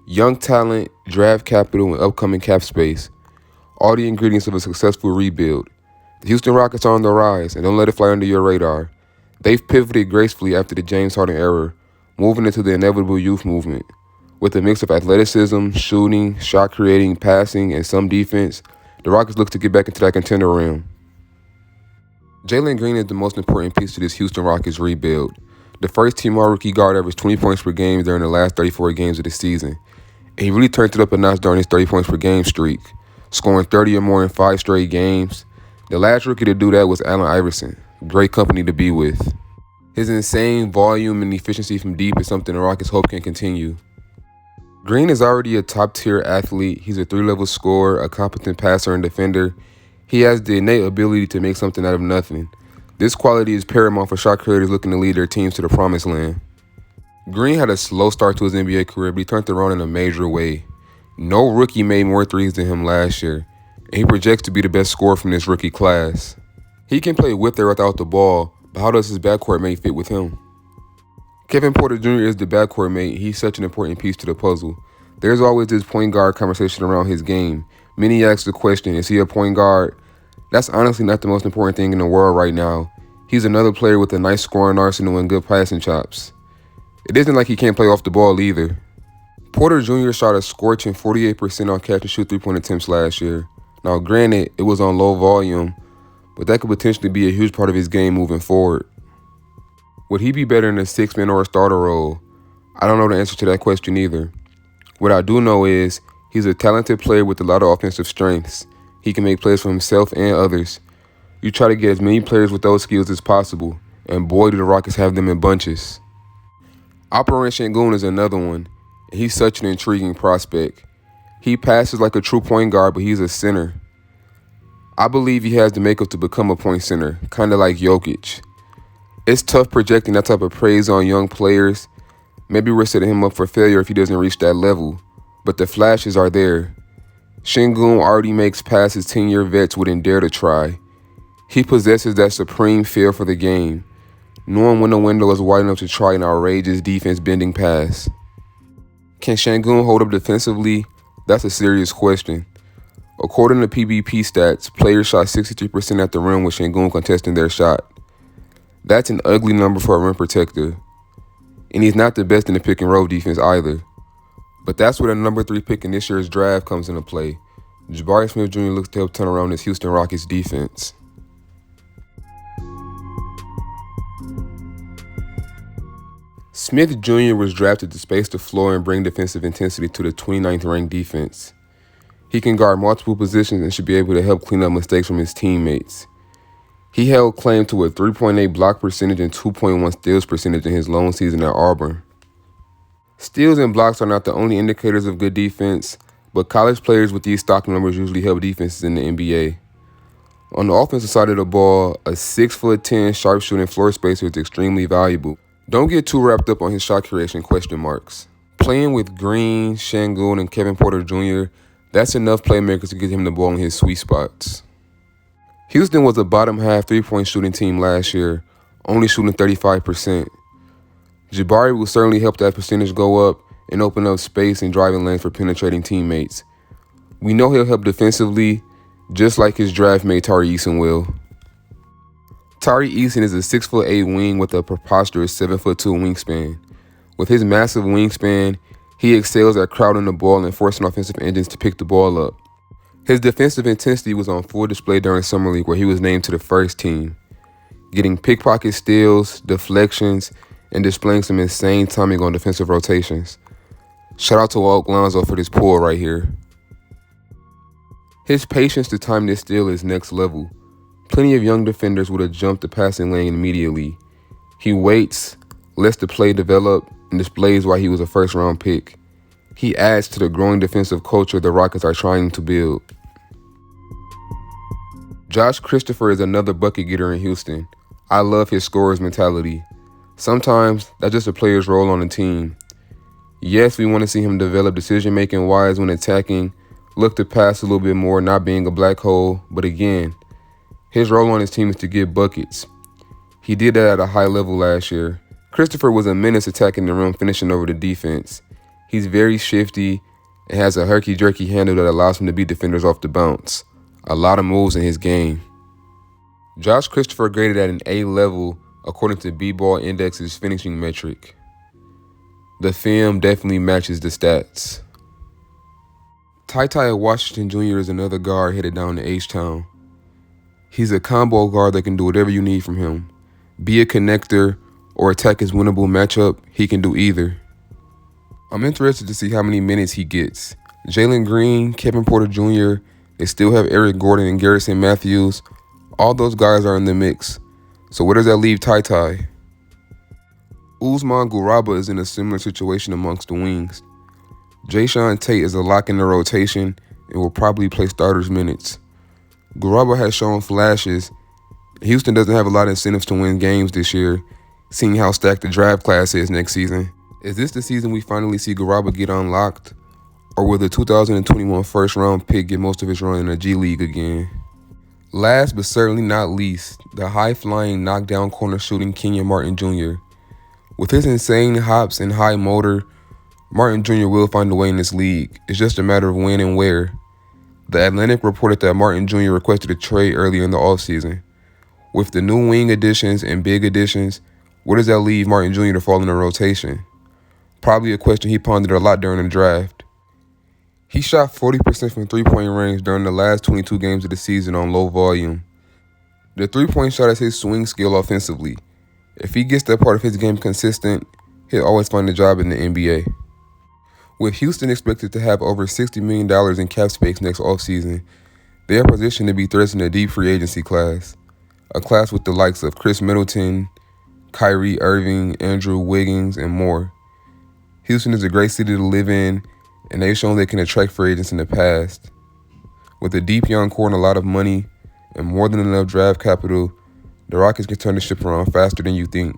Young talent, draft capital, and upcoming cap space. All the ingredients of a successful rebuild. The Houston Rockets are on the rise, and don't let it fly under your radar. They've pivoted gracefully after the James Harden era, moving into the inevitable youth movement. With a mix of athleticism, shooting, shot creating, passing, and some defense, the Rockets look to get back into that contender realm. Jalen Green is the most important piece to this Houston Rockets rebuild. The first-team All-Rookie guard averaged 20 points per game during the last 34 games of the season. And he really turned it up a notch during his 30 points per game streak, scoring 30 or more in 5 straight games. The last rookie to do that was Allen Iverson. Great company to be with. His insane volume and efficiency from deep is something the Rockets hope can continue. Green is already a top-tier athlete. He's a 3-level scorer, a competent passer and defender. He has the innate ability to make something out of nothing. This quality is paramount for shot creators looking to lead their teams to the promised land. Green had a slow start to his NBA career, but he turned around in a major way. No rookie made more threes than him last year, and he projects to be the best scorer from this rookie class. He can play with or without the ball, but how does his backcourt mate fit with him? Kevin Porter Jr. is the backcourt mate. He's such an important piece to the puzzle. There's always this point guard conversation around his game. Many ask the question, is he a point guard? That's honestly not the most important thing in the world right now. He's another player with a nice scoring arsenal and good passing chops. It isn't like he can't play off the ball either. Porter Jr. shot a scorching 48% on catch-and-shoot three-point attempts last year. Now granted, it was on low volume, but that could potentially be a huge part of his game moving forward. Would he be better in a six-man or a starter role? I don't know the answer to that question either. What I do know is he's a talented player with a lot of offensive strengths. He can make plays for himself and others. You try to get as many players with those skills as possible, and boy do the Rockets have them in bunches. Alperen Sengun is another one, and he's such an intriguing prospect. He passes like a true point guard, but he's a center. I believe he has the makeup to become a point center, kind of like Jokic. It's tough projecting that type of praise on young players. Maybe we're setting him up for failure if he doesn't reach that level, but the flashes are there. Sengun already makes passes 10-year vets wouldn't dare to try. He possesses that supreme feel for the game, knowing when the window is wide enough to try an outrageous defense-bending pass. Can Sengun hold up defensively? That's a serious question. According to PBP stats, players shot 63% at the rim with Sengun contesting their shot. That's an ugly number for a rim protector. And he's not the best in the pick-and-roll defense either. But that's where the number 3 pick in this year's draft comes into play. Jabari Smith Jr. looks to help turn around this Houston Rockets defense. Smith Jr. was drafted to space the floor and bring defensive intensity to the 29th ranked defense. He can guard multiple positions and should be able to help clean up mistakes from his teammates. He held claim to a 3.8 block percentage and 2.1 steals percentage in his lone season at Auburn. Steals and blocks are not the only indicators of good defense, but college players with these stock numbers usually help defenses in the NBA. On the offensive side of the ball, a 6'10" sharpshooting floor spacer is extremely valuable. Don't get too wrapped up on his shot creation question marks. Playing with Green, Sengun, and Kevin Porter Jr., that's enough playmakers to get him the ball in his sweet spots. Houston was a bottom-half three-point shooting team last year, only shooting 35%. Jabari will certainly help that percentage go up and open up space and driving lanes for penetrating teammates. We know he'll help defensively, just like his draft mate Tari Eason will. Tari Eason is a 6'8" wing with a preposterous 7'2" wingspan. With his massive wingspan, he excels at crowding the ball and forcing offensive engines to pick the ball up. His defensive intensity was on full display during Summer League, where he was named to the first team, getting pickpocket steals, deflections, and displaying some insane timing on defensive rotations. Shout out to Walt Lonzo for this pull right here. His patience to time this steal is next level. Plenty of young defenders would have jumped the passing lane immediately. He waits, lets the play develop, and displays why he was a first-round pick. He adds to the growing defensive culture the Rockets are trying to build. Josh Christopher is another bucket getter in Houston. I love his scorer's mentality. Sometimes that's just a player's role on the team. Yes, we want to see him develop decision-making wise when attacking, look to pass a little bit more, not being a black hole, but again, his role on his team is to get buckets. He did that at a high level last year. Christopher was a menace attacking the rim, finishing over the defense. He's very shifty and has a herky-jerky handle that allows him to beat defenders off the bounce. A lot of moves in his game. Josh Christopher graded at an A level according to B-Ball Index's finishing metric. The film definitely matches the stats. Ty Washington Jr. is another guard headed down to H-Town. He's a combo guard that can do whatever you need from him. Be a connector or attack his winnable matchup, he can do either. I'm interested to see how many minutes he gets. Jalen Green, Kevin Porter Jr., they still have Eric Gordon and Garrison Matthews. All those guys are in the mix. So where does that leave Ty? Usman Garuba is in a similar situation amongst the wings. Jayshawn Tate is a lock in the rotation and will probably play starters minutes. Garuba has shown flashes. Houston doesn't have a lot of incentives to win games this year, seeing how stacked the draft class is next season. Is this the season we finally see Garuba get unlocked? Or will the 2021 first-round pick get most of his run in the G League again? Last but certainly not least, the high-flying knockdown corner shooting Kenyon Martin Jr. With his insane hops and high motor, Martin Jr. will find a way in this league. It's just a matter of when and where. The Atlantic reported that Martin Jr. requested a trade earlier in the offseason. With the new wing additions and big additions, where does that leave Martin Jr. to fall in the rotation? Probably a question he pondered a lot during the draft. He shot 40% from three-point range during the last 22 games of the season on low volume. The three-point shot is his swing skill offensively. If he gets that part of his game consistent, he'll always find a job in the NBA. With Houston expected to have over $60 million in cap space next offseason, they are positioned to be threats in a deep free agency class. A class with the likes of Chris Middleton, Kyrie Irving, Andrew Wiggins, and more. Houston is a great city to live in, and they've shown they can attract free agents in the past. With a deep young core and a lot of money, and more than enough draft capital, the Rockets can turn the ship around faster than you think.